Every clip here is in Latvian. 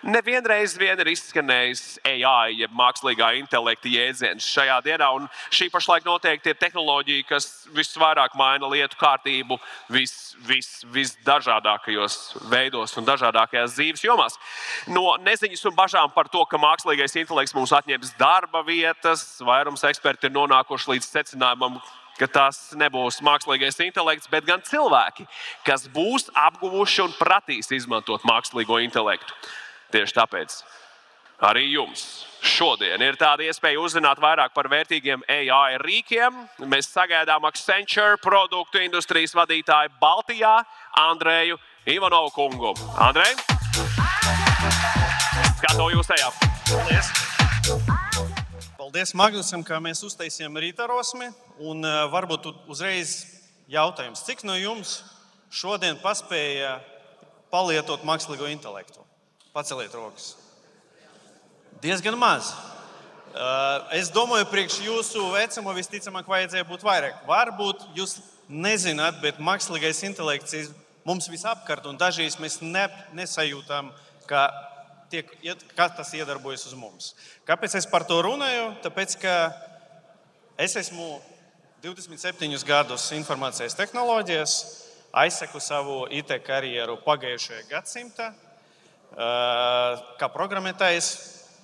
Nevienreiz vien ir izskanējis AI, jeb mākslīgā intelekta jēdziens šajā dienā, un šī pašlaik noteikti ir tehnoloģija, kas visvairāk maina lietu kārtību visdažādākajos veidos un dažādākajās dzīves jomās. No neziņas un bažām par to, ka mākslīgais intelekts mums atņems darba vietas, vairums eksperti ir nonākuši līdz secinājumam, ka tas nebūs mākslīgais intelekts, bet gan cilvēki, kas būs apguvuši un pratīs izmantot mākslīgo intelektu. Tieši tāpēc arī jums šodien ir tāda iespēja uzzināt vairāk par vērtīgiem AI rīkiem. Mēs sagaidām Accenture produktu industrijas vadītāju Baltijā Andreju Ivanovu kungu. Andrej, kā to jūs ejāt? Paldies! Paldies Magnusam, ka mēs uztaisījām rītarosmi. Un varbūt uzreiz jautājums, cik no jums šodien paspēja palietot mākslīgo intelektu? Paceliet rokas. Diezgan maz. Es domāju, priekš jūsu vecuma visticamāk vajadzēja būt vairāk. Varbūt jūs nezināt, bet mākslīgais intelekts ir mums visapkārt, un dažreiz mēs nesajūtam, ka tas iedarbojas uz mums. Kāpēc es par to runāju? Tāpēc, ka es esmu 27 gadus informācijas tehnoloģijas, aizsaku savu IT karjeru pagājušajā gadsimtā. Kā programmētājs,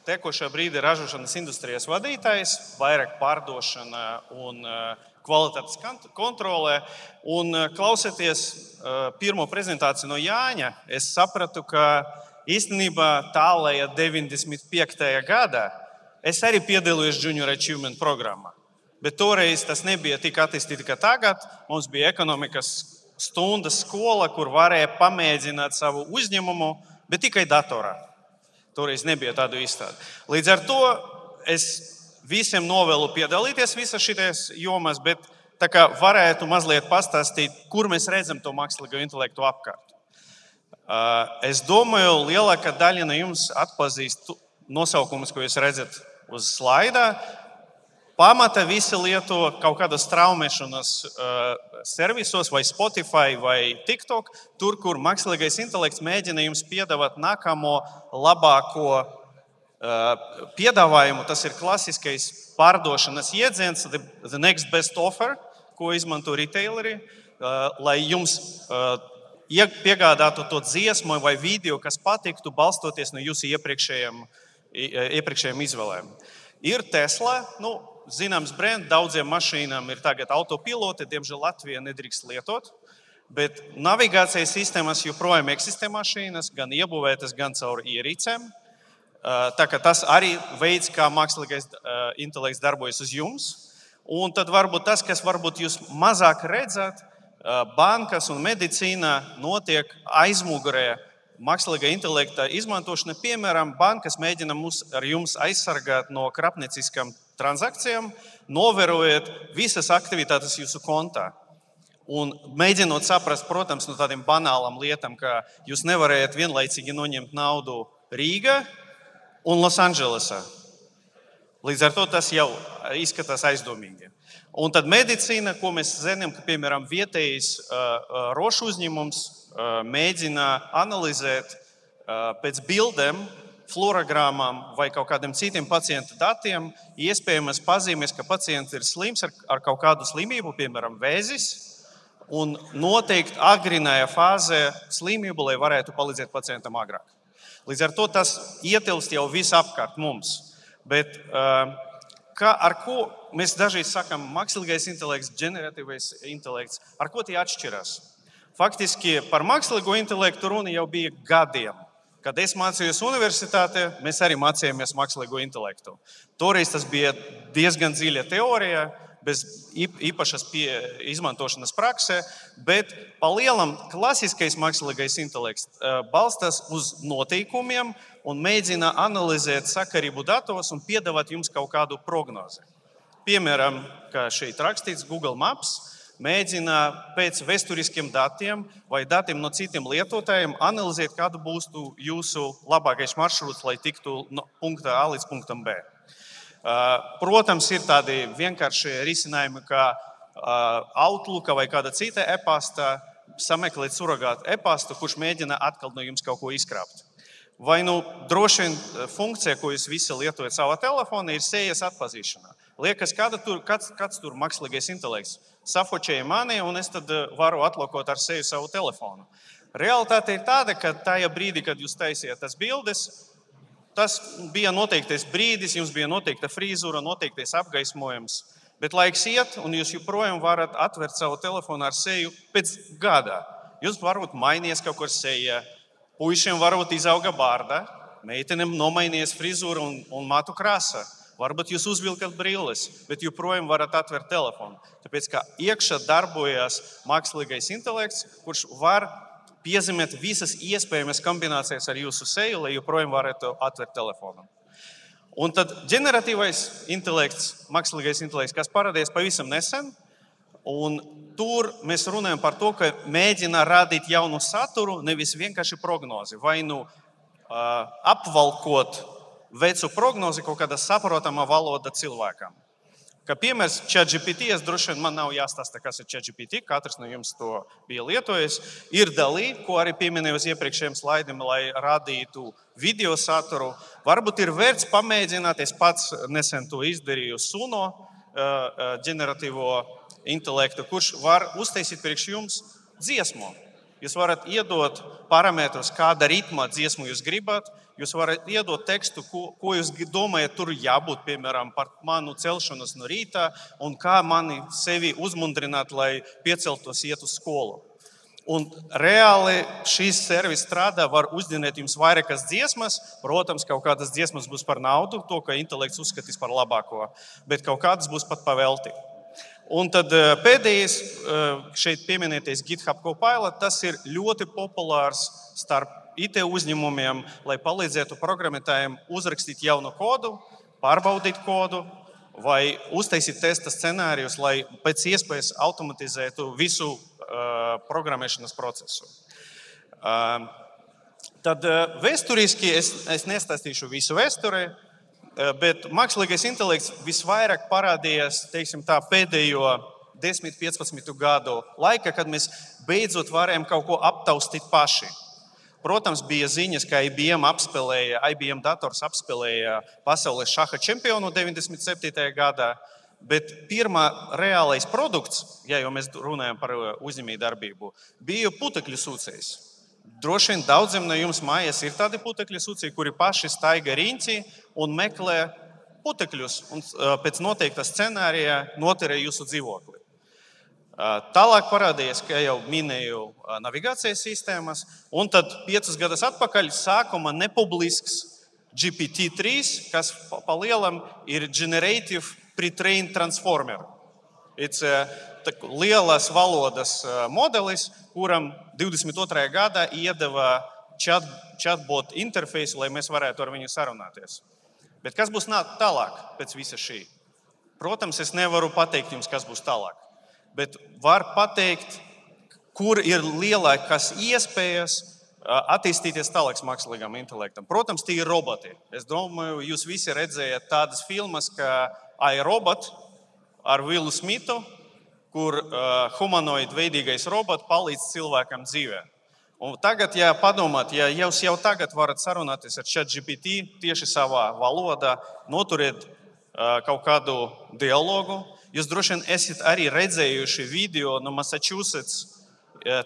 tekošā brīdī ražošanas industrijas vadītājs, vairāk pārdošana un kvalitātes kontrolē. Un klausoties pirmo prezentāciju no Jāņa, es sapratu, ka īstenībā tālajā 95. gadā es arī piedalījos Junior Achievement programmā. Bet toreiz tas nebija tik attīstīts kā tagad. Mums bija ekonomikas stundas skola, kur varēja pamēģināt savu uzņēmumu, bet tikai datorā. Toreiz nebija tādu izstādi. Līdz ar to es visiem novēlu piedalīties visās šitās jomās, bet tā kā varētu mazliet pastāstīt, kur mēs redzam to mākslīgo intelektu apkārt. Es domāju, lielākā daļa no jums atpazīst nosaukumus, ko jūs redzat uz slaidā. Pamata visi lieto kaut kādas straumēšanas servisos, vai Spotify, vai TikTok, tur, kur mākslīgais intelekts mēģina jums piedāvāt nākamo labāko piedāvājumu. Tas ir klasiskais pārdošanas jēdziens, the next best offer, ko izmanto retaileri, lai jums piegādātu to dziesmu vai video, kas patiktu, balstoties no jūsu iepriekšējiem izvēlēm. Ir Tesla, zināms brand, daudziem mašīnām ir tagad autopiloti, diemžēl Latvijā nedrīkst lietot, bet navigācijas sistēmas joprojām eksistē mašīnas, gan iebūvētas, gan caur ierīcēm. Tā kā tas arī veids, kā mākslīgais intelekts darbojas uz jums. Un tad varbūt tas, kas varbūt jūs mazāk redzat, bankas un medicīnā notiek aizmugurē mākslīgā intelekta izmantošana. Piemēram, bankas mēģina ar jums aizsargāt no krāpnieciskām transakcijām, novērojot visas aktivitātes jūsu kontā. Un mēģinot saprast, protams, no tādiem banālām lietām, ka jūs nevarējat vienlaicīgi noņemt naudu Rīgā un Losandželesā. Līdz ar to tas jau izskatās aizdomīgi. Un tad medicīna, ko mēs zinām, ka, piemēram, vietējais rošu uzņēmums mēģina analizēt pēc bildēm, florogramām vai kaut kādiem citiem pacienta datiem, iespējamas pazīmes, ka pacients ir slims ar kaut kādu slimību, piemēram, vēzis, un noteikti agrīnajā fāzē slimību, lai varētu palīdzēt pacientam agrāk. Līdz ar to tas ietilpst jau visapkārt mums. Bet ar ko mēs dažreiz sakām mākslīgais intelekts, ģeneratīvais intelekts, ar ko tie atšķirās? Faktiski par mākslīgo intelektu runa jau bija gadiem. Kad es mācījos universitātē, mēs arī mācījāmies mākslīgo intelektu. Toreiz tas bija diezgan dziļa teorija, bez īpašas izmantošanas praksē, bet pa lielam klasiskais mākslīgais intelekts balstās uz noteikumiem un mēģina analizēt sakarību datos un piedāvāt jums kaut kādu prognozi. Piemēram, kā šeit rakstīts, Google Maps mēģina pēc vēsturiskiem datiem vai datiem no citiem lietotājiem analizēt, kādu būs jūsu labākais maršruts, lai tiktu no punkta A līdz punktam B. Protams, ir tādi vienkārši risinājumi, kā Outlook vai kāda cita e-pasta, sameklēt surrogātu e-pastu, kurš mēģina atkal no jums kaut ko izkrāpt. Vai droši vien funkcija, ko jūs visi lietojat savā telefonā, ir sejas atpazīšana. Liekas, kāds tur mākslīgais intelekts safočēja mani, un es tad varu atlokot ar seju savu telefonu. Realitāte ir tāda, ka tajā brīdī, kad jūs taisījāt tas bildes, tas bija noteiktais brīdis, jums bija noteikta frizūra, noteiktais apgaismojums. Bet laiks iet, un jūs joprojām varat atvērt savu telefonu ar seju pēc gada. Jūs varbūt mainījies kaut kur sejā. Puišiem varbūt izauga bārda, meitenēm nomainījies frizūra un matu krāsa. Varbūt jūs uzvilkat brilles, bet joprojām varat atvērt telefonu. Tāpēc, ka iekšā darbojas mākslīgais intelekts, kurš var piezīmēt visas iespējamas kombinācijas ar jūsu seju, lai joprojām varētu atvērt telefonu. Un tad ģeneratīvais intelekts, mākslīgais intelekts, kas parādījās pavisam nesen, un tur mēs runājam par to, ka mēģina radīt jaunu saturu, nevis vienkārši prognozi. Vai apvalkot vecu prognozi kaut kāda saprotama valoda cilvēkam. Kā piemērs ChatGPT, droši vien man nav jāstāsta, kas ir ChatGPT, katrs no jums to bija lietojis. Ir DALL-E, ko arī pieminēju uz iepriekšējiem slaidiem, lai radītu video saturu. Varbūt ir vērts pamēģināt, es pats nesen to izdarīju Suno ģeneratīvo intelektu, kurš var uztaisīt priekš jums dziesmu. Jūs varat iedot parametrus, kāda ritma dziesmu jūs gribat. Jūs varat iedot tekstu, ko jūs domājat, tur jābūt, piemēram, par manu celšanos no rīta un kā mani sevi uzmundrināt, lai pieceltos iet uz skolu. Un reāli šīs servis strādā, var uzdinēt jums vairākas dziesmas. Protams, kaut kādas dziesmas būs par naudu, to, ka intelekts uzskatīs par labāko, bet kaut kādas būs pat pavelti. Un tad pēdējais šeit pieminētais GitHub Copilot, tas ir ļoti populārs starp IT uzņēmumiem, lai palīdzētu programmētājiem uzrakstīt jaunu kodu, pārbaudīt kodu vai uztaisīt testa scenārijus, lai pēc iespējas automatizētu visu programmēšanas procesu. Tad vēsturiski es nestāstīšu visu vēsturi, bet mākslīgais intelekts visvairāk parādījās, teiksim tā, pēdējo 10-15 gadu laikā, kad mēs beidzot varējām kaut ko aptaustīt paši. Protams, bija ziņas, ka IBM dators apspēlēja pasaules šaha čempionu 97. gadā, bet pirmā reālais produkts, ja jau mēs runājam par uzņēmējdarbību, bija putekļu sūcējs. Droši vien daudziem no jums mājās ir tādi putekļu sūcēji, kuri paši staiga riņķi un meklē putekļus un pēc noteikta scenārija noturē jūsu dzīvokli. Tālāk parādījās, kā jau minēju, navigācijas sistēmas, un tad 5 gadus atpakaļ sākuma nepublisks GPT-3, kas pa lielam ir Generative Pre-trained Transformer. It's lielas valodas modelis, kuram 22. gadā iedeva chatbot interfeisu, lai mēs varētu ar viņu sarunāties. Bet kas būs tālāk pēc visa šī? Protams, es nevaru pateikt jums, kas būs tālāk. Bet var pateikt, kur ir lielākās iespējas attīstīties tālāk mākslīgam intelektam. Protams, tie ir roboti. Es domāju, jūs visi redzējāt tādas filmas, kā iRobot ar Willu Smithu, kur humanoid veidīgais robots palīdz cilvēkam dzīvē. Un tagad, ja padomāt, ja jūs jau tagad varat sarunāties ar ChatGPT tieši savā valodā, noturiet kaut kādu dialogu, jūs droši vien esat arī redzējuši video no Massachusetts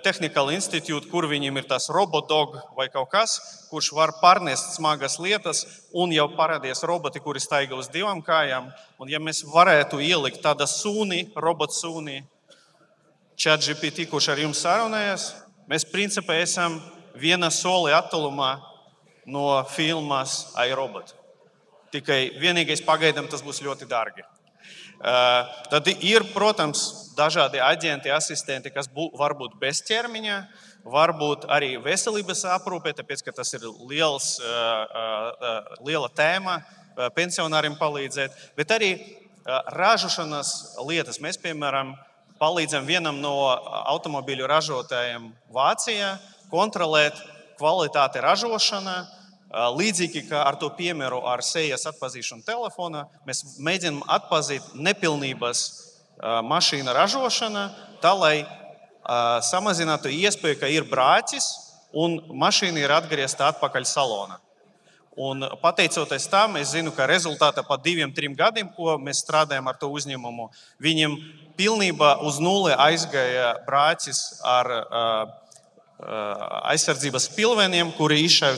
Technical Institute, kur viņiem ir tas robodog vai kaut kas, kurš var pārnest smagas lietas, un jau parādījās roboti, kuri staigā uz 2 kājām. Un ja mēs varētu ielikt tādu robotu sūni, ChatGPT, kurš ar jums sarunājas, mēs principā esam viena soli attālumā no filmas iRobot. Tikai vienīgais pagaidām tas būs ļoti dārgi. Tad ir, protams, dažādi aģenti, asistenti, kas var būt bez ķermeņa, varbūt arī veselības aprūpē, tāpēc, ka tas ir liela tēma, pensionāriem palīdzēt, bet arī ražošanas lietas. Mēs, piemēram, palīdzam vienam no automobīļu ražotājiem Vācijā kontrolēt kvalitāti ražošanā. Līdzīgi kā ar to piemēru ar sejas atpazīšanu telefonā, mēs mēģinām atpazīt nepilnības mašīna ražošanā, tā lai samazinātu iespēju, ka ir brāķis, un mašīna ir atgriezta atpakaļ salonā. Un pateicoties tam, es zinu, ka rezultātā pa 2-3 gadiem, ko mēs strādājam ar to uzņēmumu, viņiem pilnībā uz nulli aizgāja brāķis ar aizsardzības pilveniem, kuri izšauj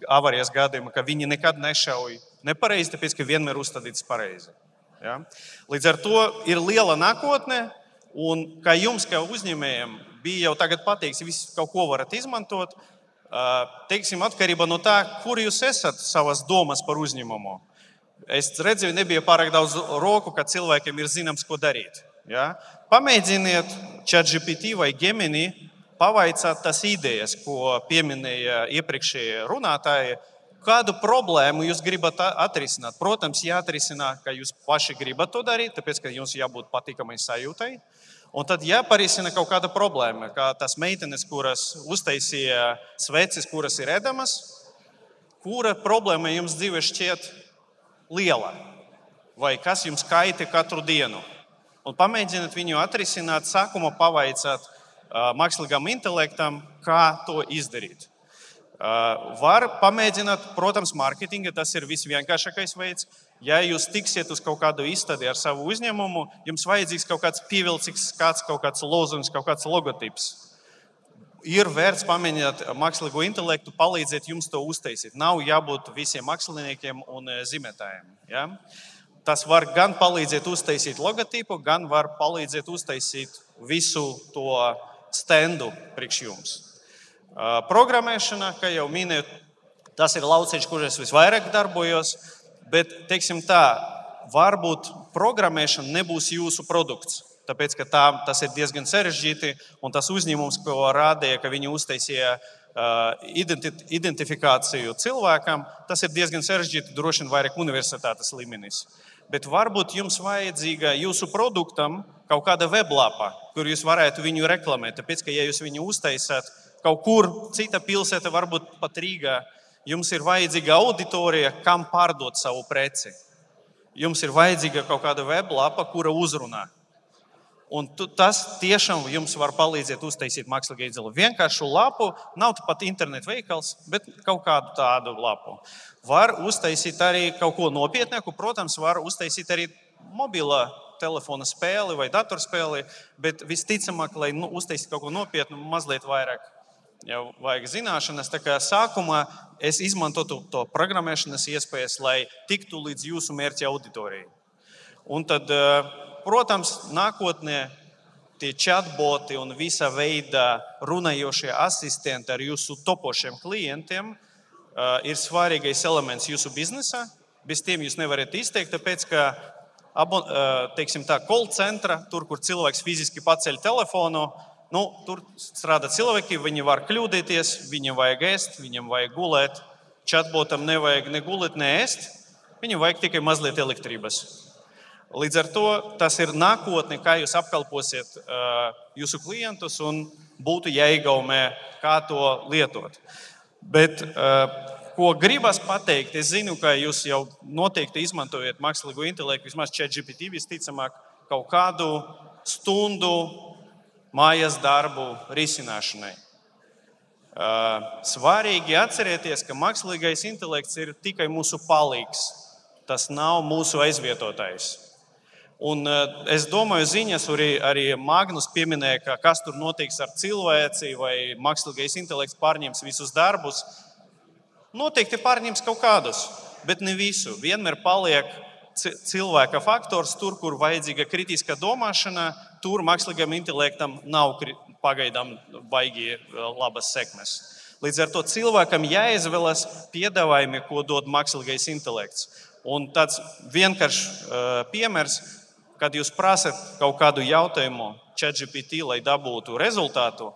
avārijas gadījumā, ka viņi nekad nešauj nepareizi, tāpēc, ka vienmēr uzstādīts pareizi. Ja? Līdz ar to ir liela nākotne, un kā jums, kā uzņēmējiem, bija jau tagad pateikts, visi kaut ko varat izmantot, teiksim, atkarībā no tā, kur jūs esat savas domas par uzņēmumu. Es redzēju, nebija pārāk daudz roku, ka cilvēkiem ir zināms, ko darīt. Ja? Pamēģiniet ChatGPT vai Gemini pavaicāt tās idejas, ko pieminēja iepriekšējie runātāji, kādu problēmu jūs gribat atrisināt. Protams, jāatrisināt, ka jūs paši gribat to darīt, tāpēc, ka jums jābūt patīkamai sajūtai. Un tad jāparisina kaut kāda problēma, kā tās meitenes, kuras uztaisīja sveces, kuras ir ēdamas, kura problēma jums dzīvē šķiet liela, vai kas jums kaita katru dienu. Un pamēģiniet viņu atrisināt, sākumā pavaicāt mākslīgam intelektam, kā to izdarīt. Var pamēģināt, protams, mārketinga, tas ir visvienkāršākais veids. Ja jūs tiksiet uz kaut kādu izstādi ar savu uzņēmumu, jums vajadzīgs kaut kāds pievilcīgs skats, kaut kāds lozungs, kaut kāds logotips. Ir vērts pamēģināt mākslīgo intelektu palīdzēt jums to uztaisīt. Nav jābūt visiem māksliniekiem un zīmētājiem. Ja? Tas var gan palīdzēt uztaisīt logotipu, gan var palīdzēt uztaisīt visu to standu priekš jums. Programmēšana, kā jau minēju, tas ir lauciņš, kur es visvairāk darbojos. Bet, teiksim tā, varbūt programmēšana nebūs jūsu produkts, tāpēc, ka tas ir diezgan sarežģīti, un tas uzņēmums, ko rādīja, ka viņi uztaisīja identifikāciju cilvēkam, tas ir diezgan sarežģīti, droši vien vairāk universitātes līmenis. Bet varbūt jums vajadzīga jūsu produktam kaut kāda weblapa, kur jūs varētu viņu reklamēt, tāpēc, ka ja jūs viņu uztaisāt kaut kur, cita pilsēta, varbūt pat Rīgā, jums ir vajadzīga auditorija, kam pārdot savu preci. Jums ir vajadzīga kaut kāda weblapa, kura uzrunā. Un tas tiešām jums var palīdzēt uztaisīt mākslīgo intelektu. Vienkāršu lapu, nav pat internetu veikals, bet kaut kādu tādu lapu. Var uztaisīt arī kaut ko nopietnāku, protams, var uztaisīt arī mobilā telefona spēli vai datorspēli, bet visticamāk, lai uztaisītu kaut ko nopietnu, mazliet vairāk jau vajag zināšanas. Tā kā sākumā es izmantotu to programmēšanas iespējas, lai tiktu līdz jūsu mērķa auditorijai. Un tad, protams, nākotnē tie chatboti un visa veida runājošie asistenti ar jūsu topošiem klientiem ir svarīgais elements jūsu biznesā. Bez tiem jūs nevarat izteikt, tāpēc, ka teiksim tā, call centra, tur, kur cilvēks fiziski paceļ telefonu, tur strādā cilvēki, viņi var kļūdīties, viņam vajag ēst, viņam vajag gulēt. Chatbotam nevajag ne gulēt, ne ēst, viņam vajag tikai mazliet elektrības. Līdz ar to tas ir nākotne, kā jūs apkalposiet jūsu klientus un būtu jāiegaumē, kā to lietot. Bet, ko gribas pateikt, es zinu, ka jūs jau noteikti izmantojat mākslīgo intelektu, vismaz ChatGPT visticamāk, kaut kādu stundu mājas darbu risināšanai. Svarīgi atcerieties, ka mākslīgais intelekts ir tikai mūsu palīgs. Tas nav mūsu aizvietotājs. Un es domāju, ziņas arī Magnus pieminēja, ka kas tur notiks ar cilvēci vai mākslīgais intelekts pārņems visus darbus. Noteikti pārņems kaut kādus, bet ne visu. Vienmēr paliek cilvēka faktors tur, kur vajadzīga kritiska domāšana, tur mākslīgam intelektam nav pagaidām baigi labas sekmes. Līdz ar to cilvēkam jāizvēlas piedāvājumi, ko dod mākslīgais intelekts. Un tāds vienkāršs piemērs, kad jūs prasat kaut kādu jautājumu ChatGPT, lai dabūtu rezultātu,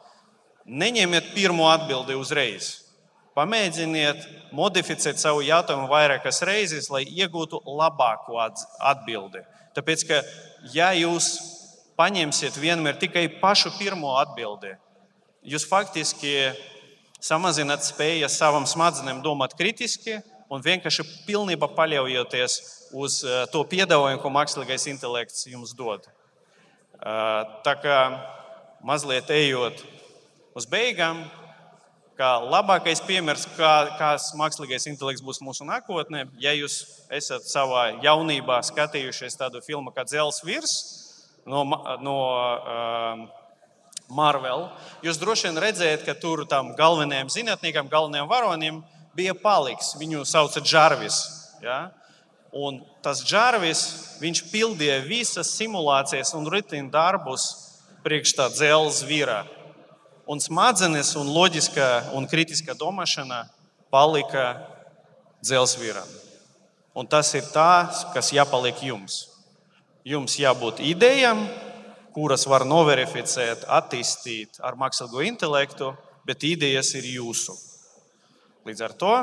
neņemiet pirmo atbildi uzreiz. Pamēģiniet modificēt savu jautājumu vairākas reizes, lai iegūtu labāko atbildi. Tāpēc, ka ja jūs paņemsiet vienmēr tikai pašu pirmo atbildi, jūs faktiski samazināt spējas savam smadzenēm domāt kritiski un vienkārši pilnībā paļaujoties uz to piedāvājumu, ko mākslīgais intelekts jums dod. Tā kā mazliet ejot uz beigām, kā labākais piemērs, kāds mākslīgais intelekts būs mūsu nākotnē. Ja jūs esat savā jaunībā skatījušies tādu filmu kā Dzelzs virs no Marvel, jūs droši vien redzējat, ka tur tam galvenajam zinātniekam, galvenajam varonim bija paliks. Viņu sauca Jarvis. Ja? Un tas Jarvis, viņš pildīja visas simulācijas un rutīnu darbus priekš tā Dzelzs vira. Un smadzenes, un loģiskā un kritiskā domāšana palika Dzelzs viram. Un tas ir tas, kas jāpaliek jums. Jums jābūt idejām, kuras var noverificēt, attīstīt ar mākslīgo intelektu, bet idejas ir jūsu. Līdz ar to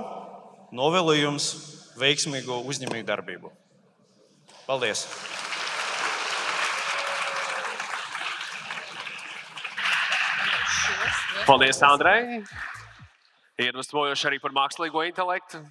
novēlu jums veiksmīgu uzņēmēju darbību. Paldies! Paldies, Andrej! Iedvesmojoši arī par mākslīgo intelektu.